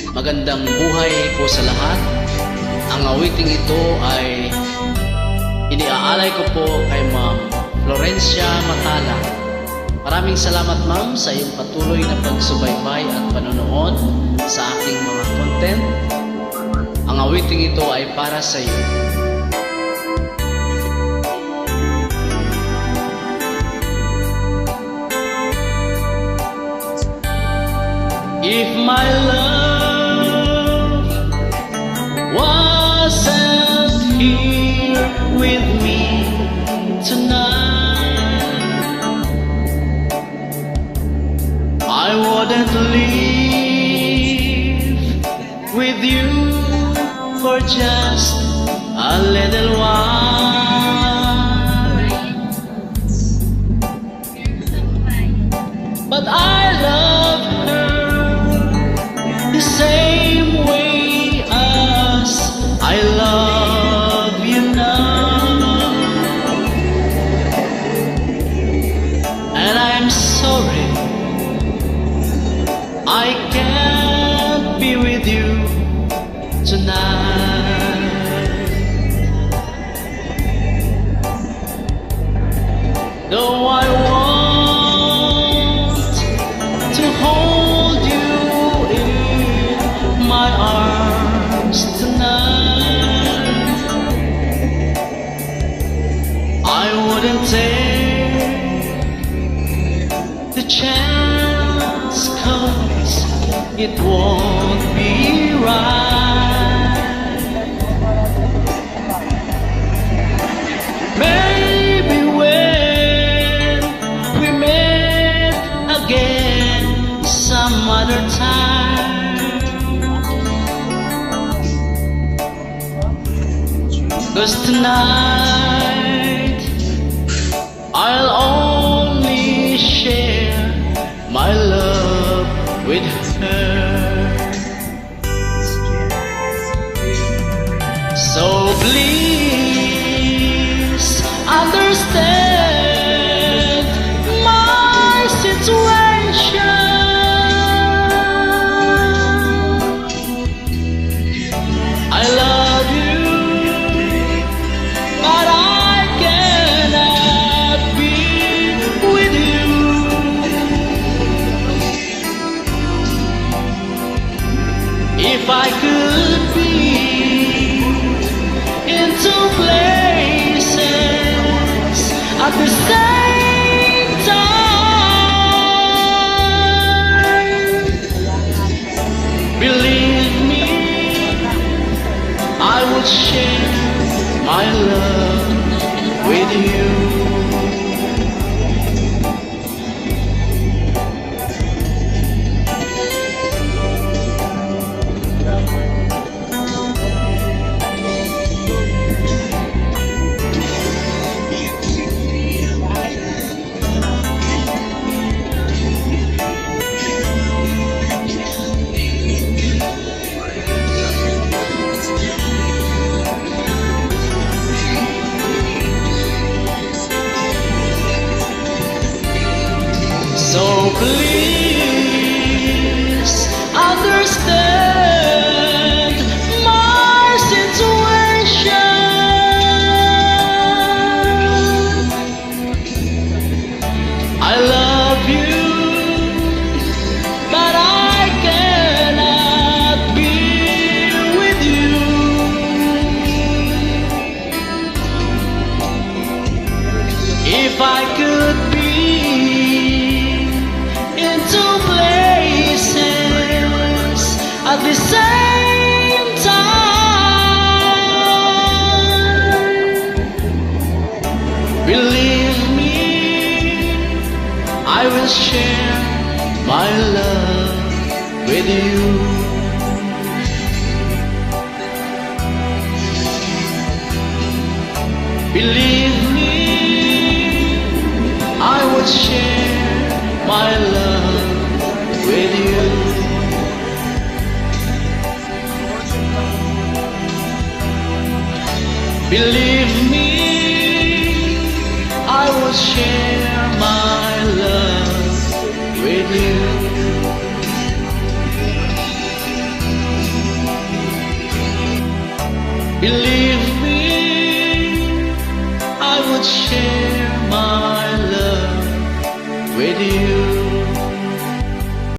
Magandang buhay po sa lahat. Ang awiting ito ay iniaalay ko po kay Ma'am Florencia Matala. Maraming salamat ma'am sa iyong patuloy na pagsubaybay at panonood sa aking mga content. Ang awiting ito ay para sa iyo. If my love wasn't here with me tonight, I wouldn't live with you for just a little while. But I love her the same way as I love you now, and I'm sorry I can't be with you tonight. Though I want to hold you in my arms tonight, I wouldn't take the chance, 'cause it won't be right. Maybe when we met again some other time, 'cause tonight I'll only share my love with her. So please understand my situation. I love you, but I cannot be with you. If I could be in two places at the same time, believe me, I would share my love with you. So please understand my situation. I love you, but I cannot be with you. If I could be in two places at the same time, believe me, I will share my love with you. Believe me, I would share my love with you. Believe me, I will share my love with you. Believe me, I would share